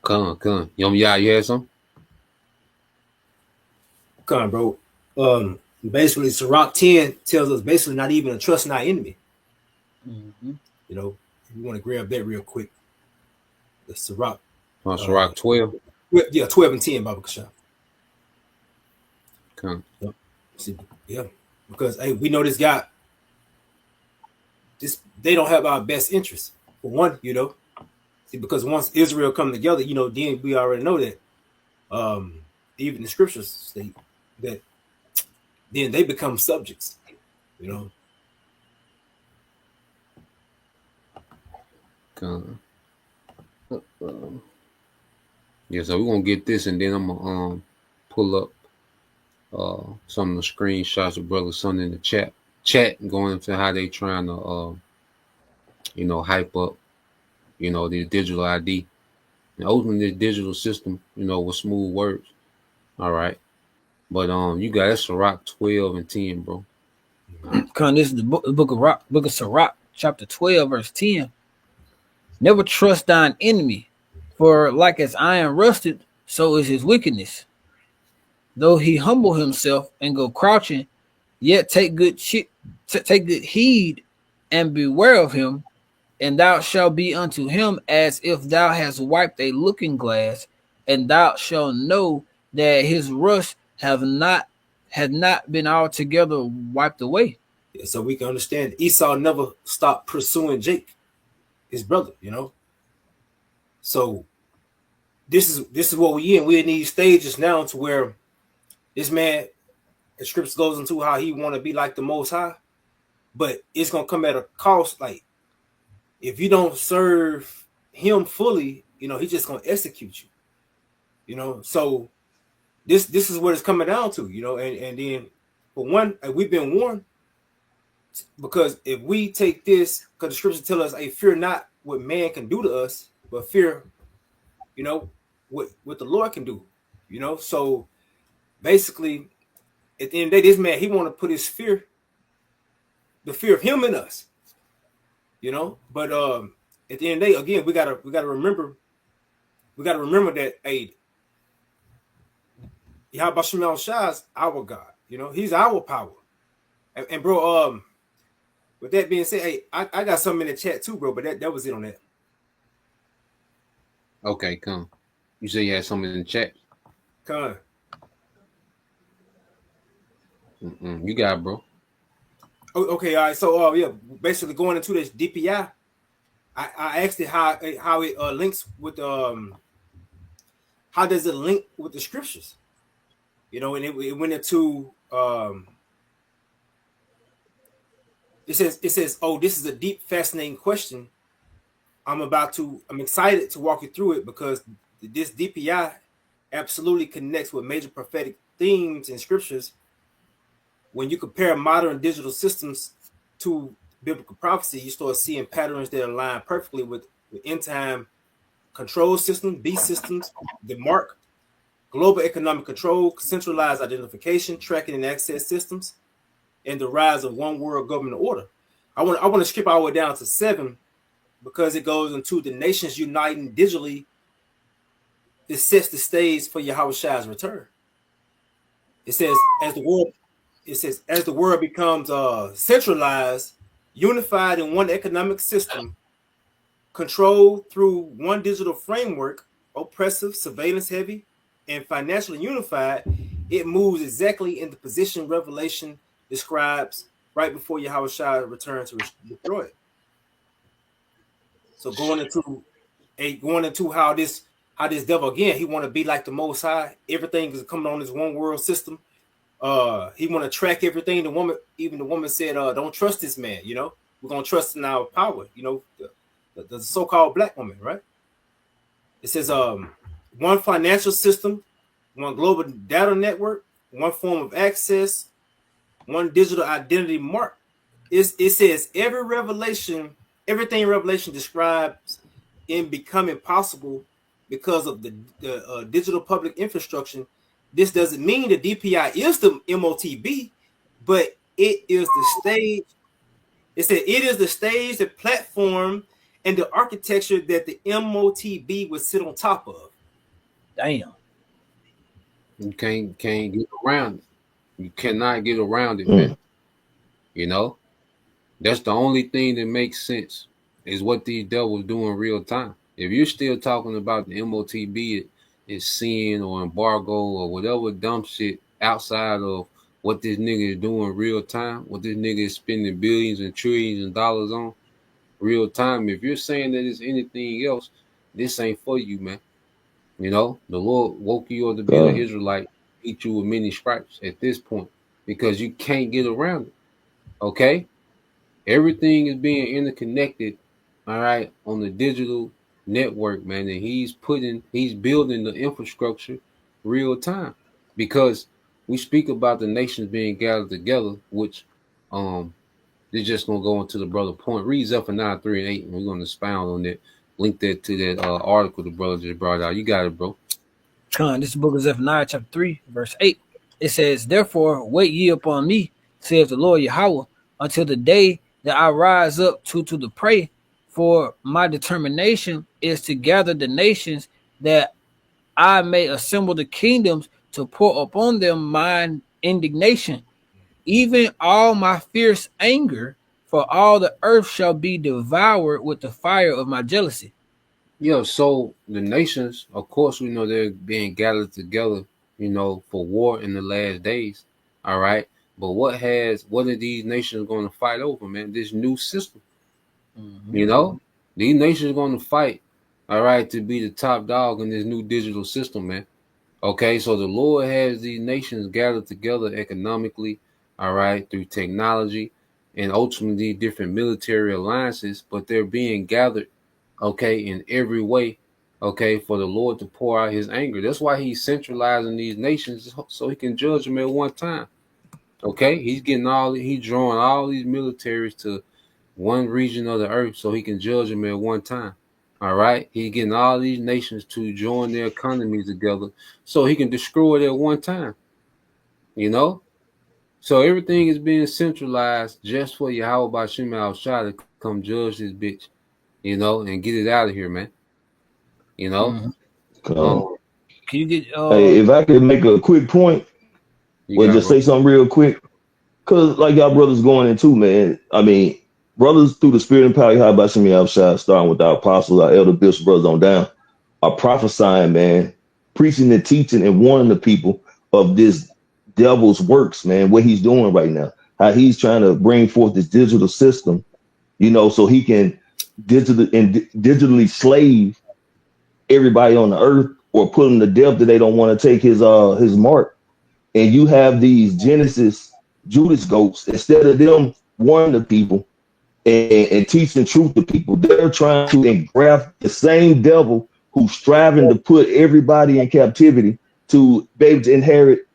on. You had something? Come on, bro. Basically, Sirach 10 tells us basically not even to trust in our enemy. You know, if you want to grab that real quick. The Sirach. Sirach 12. Yeah, 12 and 10, Baba Kasha. Come. See, yeah, because hey, we know this guy. They don't have our best interest. For one, you know, see, because once Israel come together, you know, then we already know that. Even the scriptures state that then they become subjects. You know. Yeah, so we're gonna get this, and then I'm gonna pull up some of the screenshots of Brother Son in the chat going into how they trying to hype up the digital ID and open this digital system with smooth words. All right, but you got that Sirach 12 and 10, bro. This is the book of Sirach chapter 12 verse 10. Never trust thine enemy, for like as iron rusted, so is his wickedness. Though he humble himself and go crouching, yet take good heed and beware of him, and thou shalt be unto him as if thou hast wiped a looking glass, and thou shalt know that his rust had not been altogether wiped away. Yeah, so we can understand Esau never stopped pursuing Jake, his brother, you know. So this is what we in. We're in these stages now to where this man, the scripture goes into how he want to be like the Most High, but it's gonna come at a cost. Like if you don't serve him fully, you know, he's just gonna execute you. You know, so this is what it's coming down to, you know, and then for one, we've been warned, because if we take this, because the scriptures tell us, hey, fear not what man can do to us, but fear, you know, what the Lord can do, you know. So basically, at the end of the day, this man, he want to put his fear, the fear of him in us, you know. But at the end of the day, again, we gotta remember that, hey, Yahweh B'Shem Shai is our God, you know, he's our power. And bro, With that being said, hey, I got something in the chat too, bro. But that was it on that. Okay, come. You say you had something in the chat. Come. You got it, bro. Okay, all right. So, yeah, basically going into this DPI, I asked it how it links with how does it link with the scriptures? You know, and it went into it says, oh, this is a deep, fascinating question. I'm excited to walk you through it because this DPI absolutely connects with major prophetic themes in scriptures. When you compare modern digital systems to biblical prophecy, you start seeing patterns that align perfectly with the end time control system, beast systems, the mark, global economic control, centralized identification, tracking and access systems, and the rise of one world government order. I want to skip all the way down to 7 because it goes into the nations uniting digitally. It sets the stage for Yahweh's return. It says as the world becomes centralized, unified in one economic system, controlled through one digital framework, oppressive, surveillance heavy, and financially unified, it moves exactly in the position Revelation describes right before Yahweh returns to destroy it. So going into how this devil again, he want to be like the Most High. Everything is coming on this one world system. He want to track everything. The woman said, "Don't trust this man." You know, we're gonna trust in our power. You know, the so-called black woman, right? It says, one financial system, one global data network, one form of access, one digital identity mark. It says everything Revelation describes in becoming possible because of the digital public infrastructure. This doesn't mean the DPI is the MOTB, but it is the stage. It said it is the stage, the platform, and the architecture that the MOTB would sit on top of. Damn. You can't get around it. You cannot get around it, man. You know? That's the only thing that makes sense is what these devils do in real time. If you're still talking about the MOTB is sin or embargo or whatever dumb shit outside of what this nigga is doing real time, what this nigga is spending billions and trillions of dollars on real time, if you're saying that it's anything else, this ain't for you, man. You know, the Lord woke you up to be an Israelite, beat you with many stripes at this point because you can't get around it. Okay? Everything is being interconnected, all right, on the digital network, man, and he's building the infrastructure real time because we speak about the nations being gathered together, which they're just gonna go into the brother point. Read Zephaniah 3 and 8, and we're gonna expound on that. Link that to that article the brother just brought out. You got it, bro. This is the book of Zephaniah, chapter 3, verse 8. It says, "Therefore wait ye upon me, saith the Lord Yahweh, until the day that I rise up to the prey. For my determination is to gather the nations, that I may assemble the kingdoms to pour upon them mine indignation, even all my fierce anger, for all the earth shall be devoured with the fire of my jealousy." Yeah, so the nations, of course, we know they're being gathered together, you know, for war in the last days. All right. But what are these nations going to fight over, man? This new system. You know, these nations are going to fight, all right, to be the top dog in this new digital system, man. Okay, so the Lord has these nations gathered together economically, all right, through technology and ultimately different military alliances, but they're being gathered, okay, in every way, okay, for the Lord to pour out his anger. That's why he's centralizing these nations so he can judge them at one time. Okay, he's drawing all these militaries to one region of the earth so he can judge them at one time. All right, he's getting all these nations to join their economies together so he can destroy it at one time. You know, so everything is being centralized just for Yahweh Bashim Al-Shah to come judge this bitch, you know, and get it out of here, man. You know, Can you get? Hey, if I could make a quick point, say something real quick, cause like y'all brothers going into, man. I mean, brothers through the spirit and power of Yahweh Shem Yahushua, starting with our apostles, our elder bishops, brothers on down, are prophesying, man, preaching and teaching and warning the people of this devil's works, man, what he's doing right now, how he's trying to bring forth this digital system, you know, so he can digitally slave everybody on the earth or put them to death that they don't want to take his mark. And you have these Judas goats, instead of them warning the people and teaching truth to people, they're trying to engraft the same devil who's striving to put everybody in captivity to be able to inherit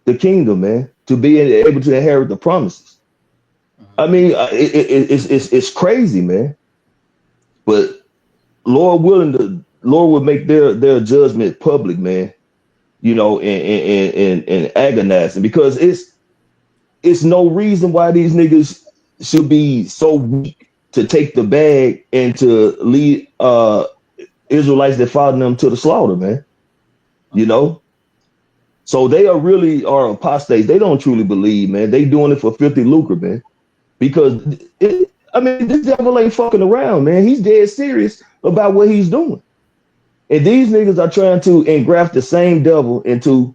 the kingdom, man, to be able to inherit the promises. I mean, it's crazy, man. But Lord willing, Lord will make their judgment public, man. You know, and agonizing, because it's no reason why these niggas should be so weak to take the bag and to lead Israelites that followed them to the slaughter, man. You know, so they are apostates. They don't truly believe, man. They doing it for filthy lucre, man. Because this devil ain't fucking around, man. He's dead serious about what he's doing. And these niggas are trying to engraft the same devil into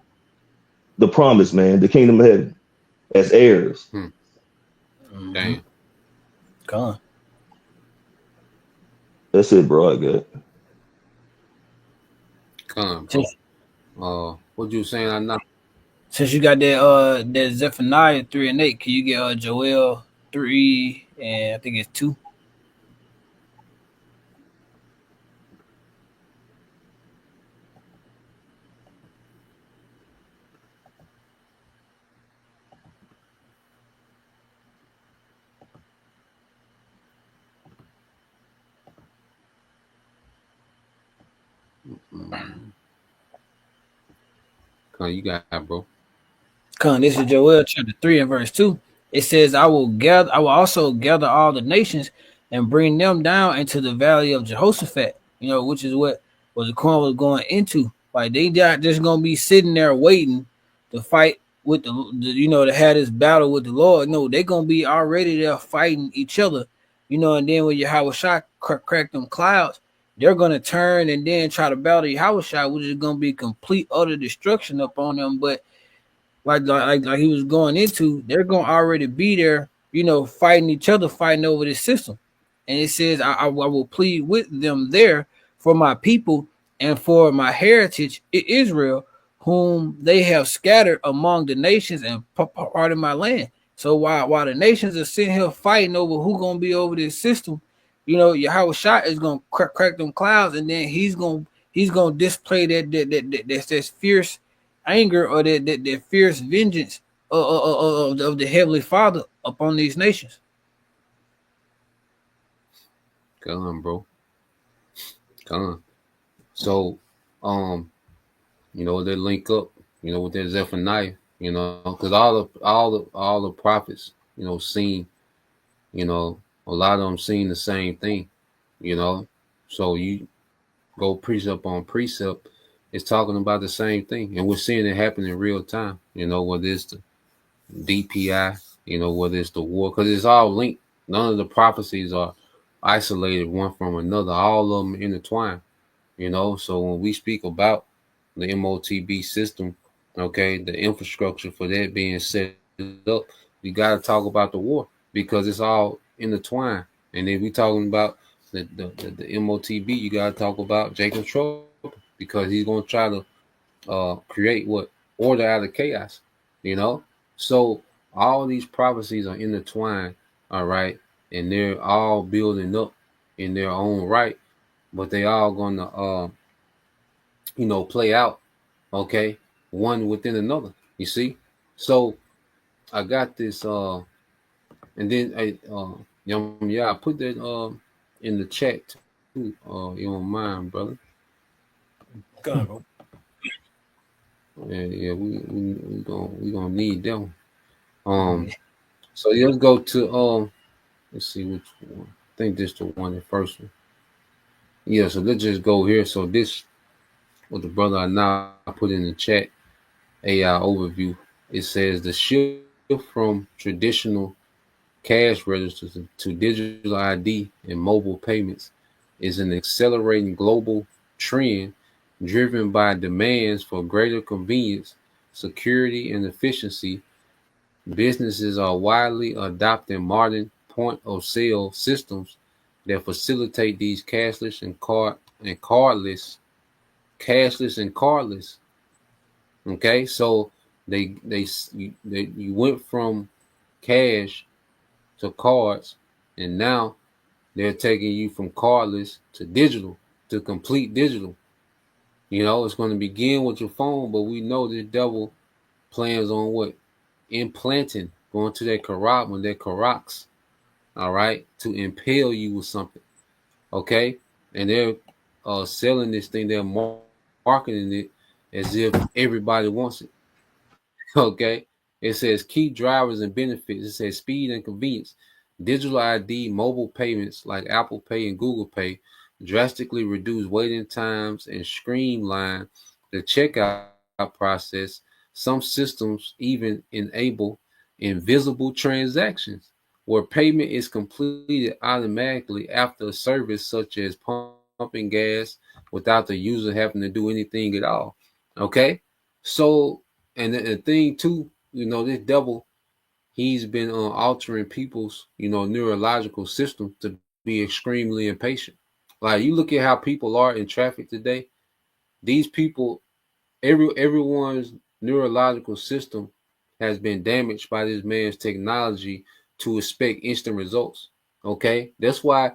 the promise, man, the kingdom of heaven, as heirs. Damn. Come on. That's it, bro. I got it. Come on. What you saying? I know. Since you got that Zephaniah 3 and 8, can you get Joel 3 and I think it's 2? Come on, you got it, bro. Come, this is Joel chapter 3 and verse 2. It says, I will also gather all the nations and bring them down into the valley of Jehoshaphat, you know, which is what the Quran was going into. Like, they not just gonna be sitting there waiting to fight with the you know, to have this battle with the Lord. No, they're gonna be already there fighting each other, you know, and then when Yahweh Shah crack them clouds, they're gonna turn and then try to battle Yahweh Shah, which is gonna be complete utter destruction upon them. But like he was going into, they're gonna already be there, you know, fighting each other, fighting over this system. And it says, I will plead with them there for my people and for my heritage, Israel, whom they have scattered among the nations and part of my land. So while the nations are sitting here fighting over who gonna be over this system, you know, Yahweh Shah is gonna crack them clouds, and then he's gonna display that fierce anger or that fierce vengeance of the Heavenly Father upon these nations. Come on, bro. Come on. So, you know, they link up, you know, with that Zephaniah, you know, because all the prophets, you know, seen, you know, a lot of them seen the same thing, you know. So you go precept on precept, it's talking about the same thing, and we're seeing it happen in real time, you know, whether it's the DPI, you know, whether it's the war, because it's all linked. None of the prophecies are isolated one from another. All of them intertwined, you know. So when we speak about the MOTB system, okay, the infrastructure for that being set up, you got to talk about the war, because it's all intertwined. And if we talking about the MOTB, you got to talk about Jacob Trouble, because he's going to try to create what? Order out of chaos, you know. So all these prophecies are intertwined, all right, and they're all building up in their own right, but they all gonna you know, play out, okay, one within another, you see. So I got this and then I put that in the chat too, you don't mind, brother. Go on, bro. Yeah, we gonna need them. So let's go to let's see which one. I think this is the one, the first one. Yeah, so let's just go here. So this, what the brother I now put in the chat, AI overview. It says the shift from traditional cash registers to digital ID and mobile payments is an accelerating global trend driven by demands for greater convenience, security, and efficiency. Businesses are widely adopting modern point-of-sale systems that facilitate these cashless and cardless. Okay, so you went from cash to cards, and now they're taking you from cardless to digital, to complete digital. You know, it's going to begin with your phone, but we know this devil plans on what? Implanting, going to that carotid, that carox, all right, to impale you with something. Okay, and they're selling this thing, they're marketing it as if everybody wants it. Okay, it says key drivers and benefits. It says speed and convenience. Digital ID, mobile payments like Apple Pay and Google Pay drastically reduce waiting times and streamline the checkout process. Some systems even enable invisible transactions where payment is completed automatically after a service such as pumping gas without the user having to do anything at all. Okay, so and the thing too, you know, this devil, he's been altering people's, you know, neurological system to be extremely impatient. Like, you look at how people are in traffic today. These people, everyone's neurological system has been damaged by this man's technology to expect instant results. Okay, that's why,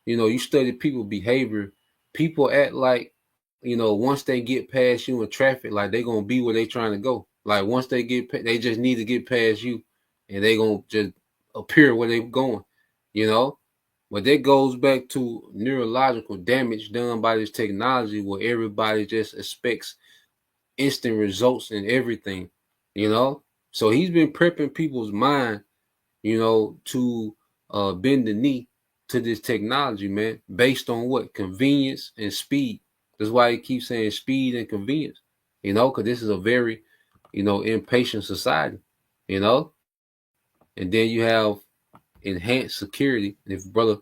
you know, you study people behavior. People act like, you know, once they get past you in traffic, like they're gonna be where they're trying to go. Like once they they just need to get past you, and they gonna just appear where they're going. You know, but that goes back to neurological damage done by this technology, where everybody just expects instant results in everything. You know, so he's been prepping people's mind, you know, to bend the knee to this technology, man, based on what? Convenience and speed. That's why he keeps saying speed and convenience, you know, because this is a very, you know, impatient society, you know. And then you have enhanced security. And if brother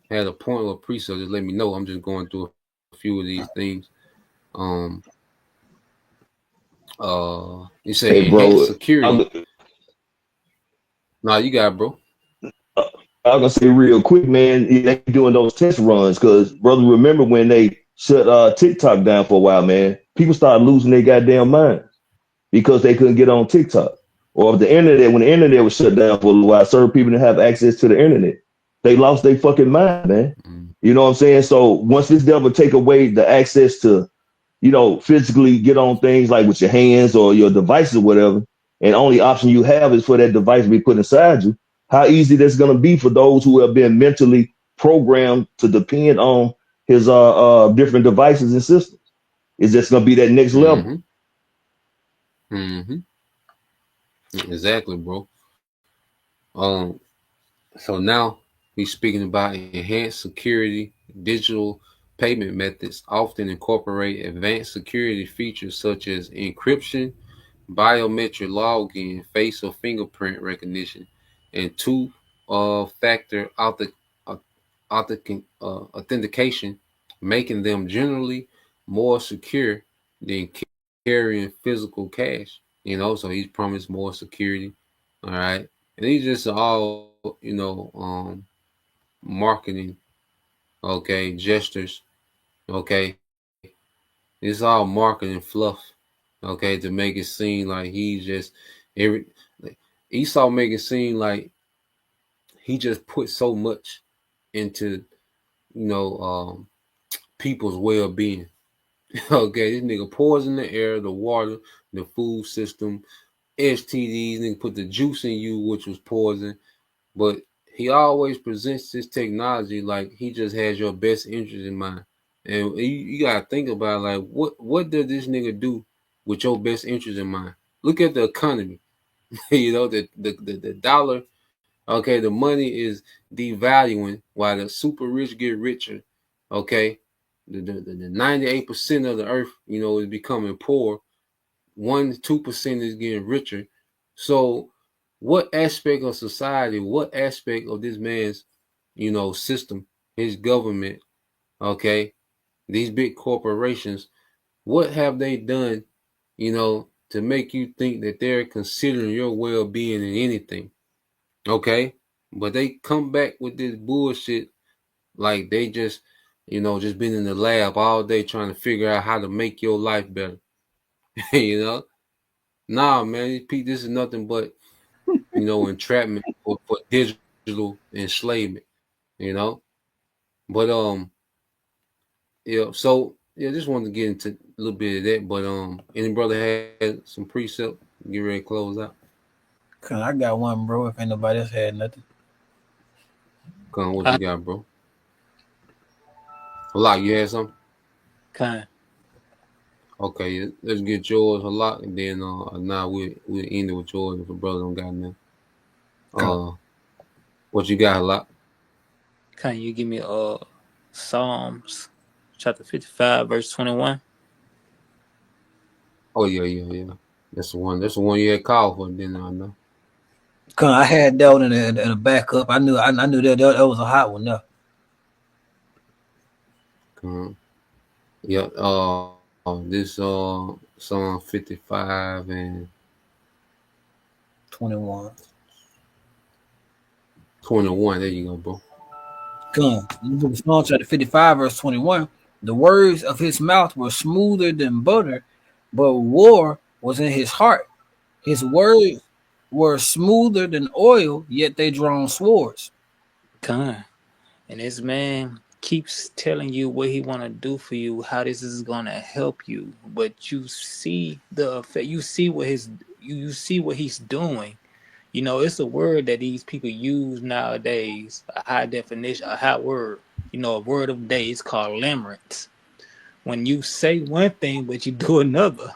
had a point or a precept, just let me know. I'm just going through a few of these things. You say Hey, bro, enhanced security. Nah, you got it, bro. I'm gonna say real quick, man. They doing those test runs because, brother, remember when they shut TikTok down for a while, man? People started losing their goddamn minds because they couldn't get on TikTok or the internet. When the internet was shut down for a little while, certain people didn't have access to the internet. They lost their fucking mind, man. You know what I'm saying? So once this devil take away the access to, you know, physically get on things like with your hands or your devices or whatever, and only option you have is for that device to be put inside you, how easy that's going to be for those who have been mentally programmed to depend on his different devices and systems. It's just going to be that next level. Exactly, bro. So now he's speaking about enhanced security. Digital payment methods often incorporate advanced security features such as encryption, biometric login, face or fingerprint recognition, and two-factor authentication, making them generally more secure than carrying physical cash. You know, so he's promised more security. All right, and these just all, you know, marketing, okay, gestures, okay. It's all marketing fluff, okay, to make it seem like he's just Esau make it seem like he just put so much into, you know, people's well-being. Okay, this nigga poison the air, the water, the food system, STDs, nigga put the juice in you, which was poison. But he always presents this technology like he just has your best interest in mind. And you gotta think about, like, what does this nigga do with your best interest in mind? Look at the economy. You know, the dollar, okay, the money is devaluing while the super rich get richer. Okay. The 98% of the earth, you know, is becoming poor. 1-2% is getting richer. So what aspect of society, what aspect of this man's, system, his government, okay, these big corporations, what have they done, to make you think that they're considering your well-being in anything? Okay, but they come back with this bullshit like they just, just been in the lab all day trying to figure out how to make your life better. Nah, man, this is nothing but, entrapment for digital enslavement, But yeah, so yeah, just wanted to get into a little bit of that. But any brother had some precept, get ready to close out. Cause I got one, bro. If ain't nobody else had nothing. Come on, what you got, bro? Halak, you had something? Kind. Okay, let's get yours, Halak, and then now we'll end it with yours if the brother don't got nothing. What you got, Halak? Can you give me Psalms chapter 55 verse 21? Oh yeah. That's the one. That's the one you had called for. Then I know. Cause I had that one in a backup. I knew that was a hot one. No. Yeah. This Psalm 55 and 21. 21. There you go, bro. Come. Psalm chapter 55 verse 21. The words of his mouth were smoother than butter, but war was in his heart. His words were smoother than oil, yet they drawn swords. And this man keeps telling you what he want to do for you, how this is going to help you, but you see the effect. You see what you see what he's doing. It's a word that these people use nowadays, a high definition, a high word. A word of the day is called limerence. When you say one thing but you do another,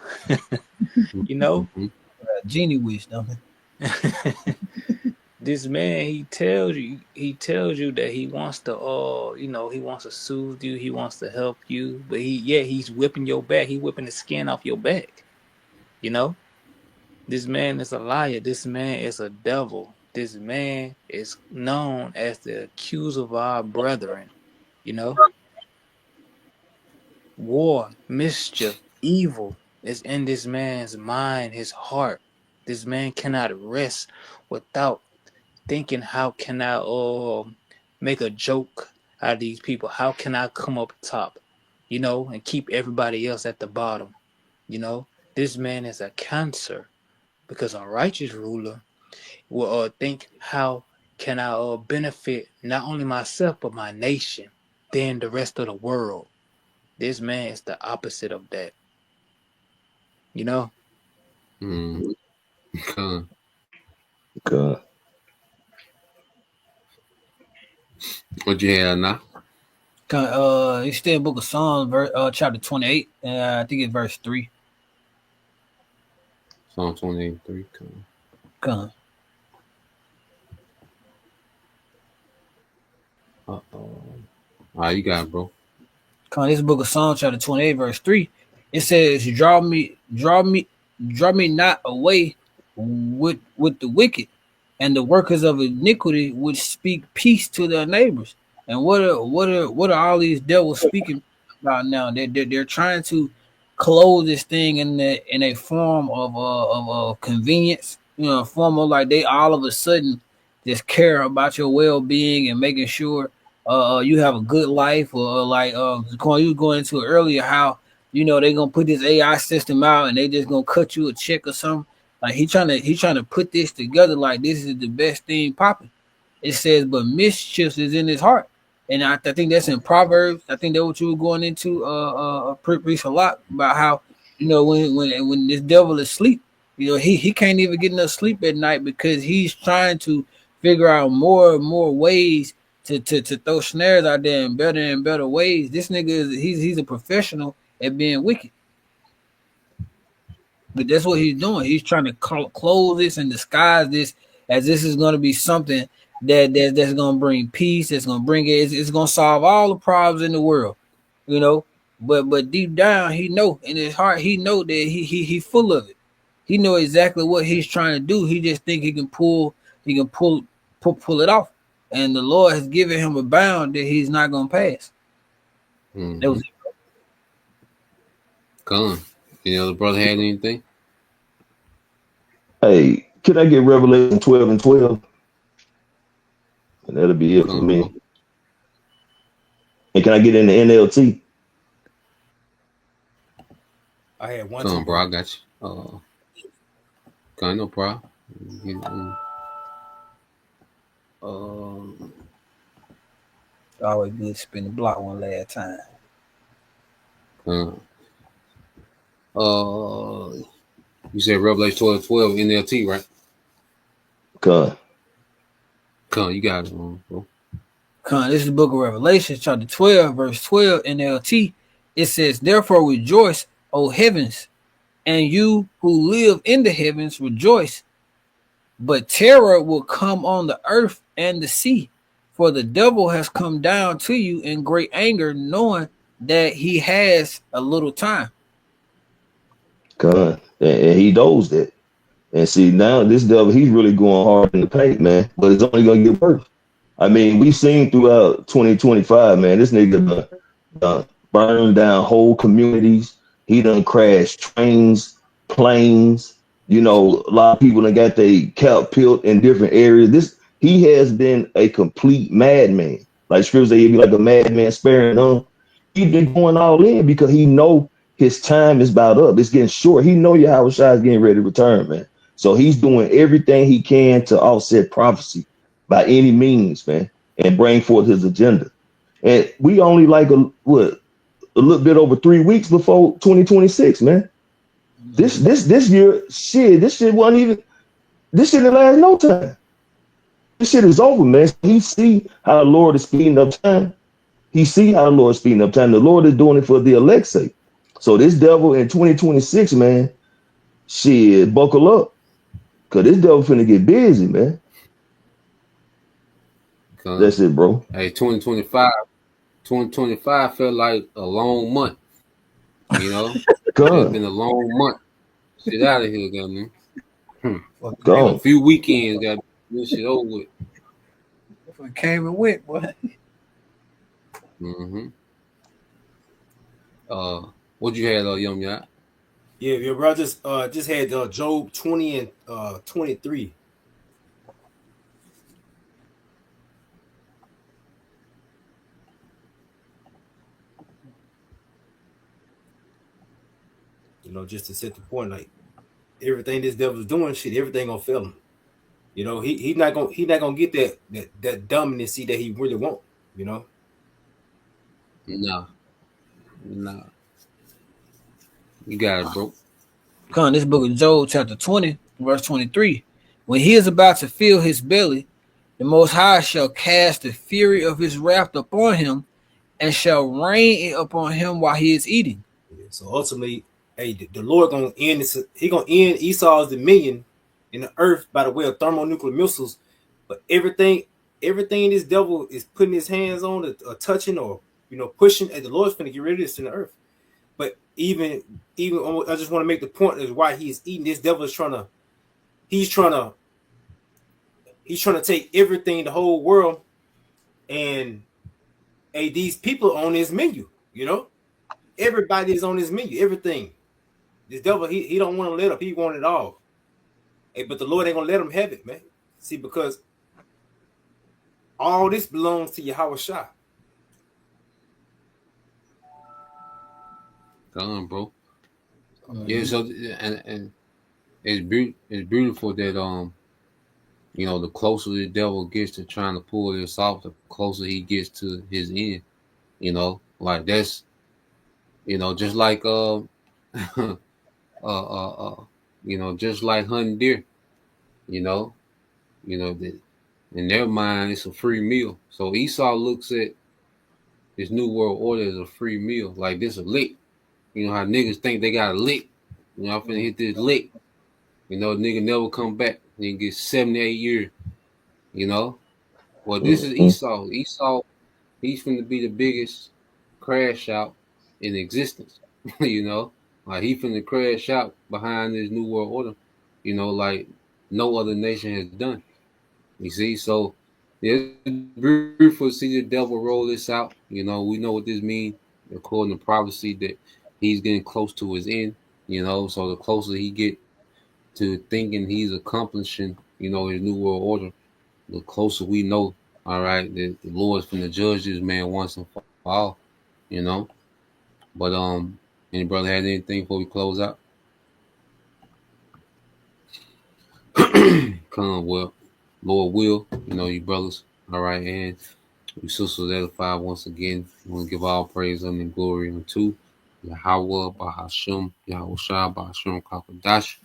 Genie wish, don't it? This man, he tells you that he wants to he wants to soothe you, he wants to help you, but he's whipping your back, he whipping the skin off your back. This man is a liar, this man is a devil, this man is known as the accuser of our brethren. War, mischief, evil is in this man's mind, his heart. This man cannot rest without thinking, how can I make a joke out of these people? How can I come up top, and keep everybody else at the bottom? This man is a cancer, because a righteous ruler will think, how can I benefit not only myself but my nation, then the rest of the world. This man is the opposite of that. God. What you have now? It's still Book of Psalms, chapter 28, and I think it's verse 3. Psalm 28, 3. Come. All right, you got it, bro. This Book of Psalms, chapter 28, verse 3. It says, draw me not away with the wicked and the workers of iniquity, which speak peace to their neighbors. And what are all these devils speaking about now? They're trying to close this thing in a form of convenience, a form of like they all of a sudden just care about your well-being and making sure you have a good life, or like you were going into it earlier, how they're gonna put this AI system out and they just gonna cut you a check or something. Like he trying to put this together like this is the best thing popping. It says, but mischief is in his heart, and I think that's in Proverbs. I think that's what you were going into, priest a lot about how when this devil is asleep, he can't even get enough sleep at night because he's trying to figure out more and more ways to throw snares out there in better and better ways. This nigga he's a professional at being wicked. But that's what he's doing. He's trying to close this and disguise this as this is going to be something that's going to bring peace. That's going to bring it. It's going to solve all the problems in the world, But deep down, he know in his heart, he know that he full of it. He know exactly what he's trying to do. He just think he can pull it off. And the Lord has given him a bound that he's not gonna pass. That was Gone. Any other brother had anything? Hey, can I get Revelation 12 and 12? And that'll be it for Gone, me. bro. And can I get in the NLT? I had one. Gone, bro. I got you. Gone, no problem. always good to spin the block one last time. You said Revelation 12, NLT, right? Con, you got it, bro. This is the book of Revelation, chapter 12, verse 12, NLT. It says, therefore rejoice, O heavens, and you who live in the heavens rejoice. But terror will come on the earth and the sea, for the devil has come down to you in great anger, knowing that he has a little time. and he knows that. And see, now this devil, he's really going hard in the paint, man. But it's only going to get worse. I mean, we've seen throughout 2025, man, this nigga done burned down whole communities. He done crashed trains, planes. You know, a lot of people done got their cap peeled in different areas. He has been a complete madman. Like Scripture say, he'd be like a madman sparing none. He's been going all in because he know his time is about up. It's getting short. He know Yahweh Shai is getting ready to return, man. So he's doing everything he can to offset prophecy by any means, man, and bring forth his agenda. And we only like a little bit over 3 weeks before 2026, man. This year, this shit wasn't even. This shit didn't last no time. This shit is over, man. He see how the Lord is speeding up time. The Lord is doing it for the elect's sake. So this devil in 2026, man, shit, buckle up. Cause this devil finna get busy, man. That's it, bro. Hey, 2025 felt like a long month. You know? It's been a long month. Get out of here, man. A few weekends got this shit over with. It came and went, boy. What you had, Young Yacht? Yeah, your brothers just had Job 20 and 23. You know, just to set the point, like everything this devil's doing, shit, everything gonna fail him. You know, he's not gonna get that dominancy that he really want. You know. No. You got it, bro. This book of Job, chapter 20, verse 23. When he is about to fill his belly, the Most High shall cast the fury of his wrath upon him, and shall rain it upon him while he is eating. So ultimately, hey, the Lord gonna end this. He gonna end Esau's dominion in the earth by the way of thermonuclear missiles. But everything this devil is putting his hands on, or touching, or pushing, and the Lord's gonna get rid of this in the earth. But even I just want to make the point is why he's eating. This devil is trying to take everything, the whole world, and hey, these people on his menu. You know, everybody is on his menu. Everything. This devil, he don't want to let up. He want it all. Hey, but the Lord ain't gonna let him have it, man. See, because all this belongs to Yahweh Shai. Come on, bro. Yeah, so and it's beautiful that the closer the devil gets to trying to pull this off, the closer he gets to his end. Like that's just like just like hunting deer. In their mind it's a free meal. So Esau looks at this new world order as a free meal, like this a lick. You know how niggas think they got a lick. I'm finna hit this lick. Nigga never come back. Nigga get 78 years. Well, this is Esau. Esau, he's finna be the biggest crash out in existence. Like he finna crash out behind this new world order, you know, like no other nation has done. You see, so it's beautiful to see the devil roll this out. You know, we know what this means according to prophecy that he's getting close to his end. You know, so the closer he get to thinking he's accomplishing, you know, his new world order, the closer we know, all right, that the Lord's finna judge this man once and for all. You know, but any brother had anything before we close out? Come, well, Lord will, you know, you brothers, all right, and you sisters edified once again. We want to give all praise and glory unto Yahweh, Bahasham, Yahweh Shah, Bahasham, Kakadash,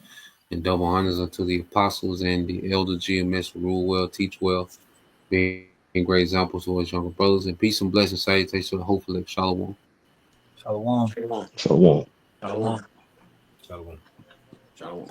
and double honors unto the apostles and the elder GMS who rule well, teach well, being great examples to us younger brothers, and peace and blessings, salutations to the hopeful elect. Shalom. Shalom. Shalom. Shalom. Shalom. Shalom.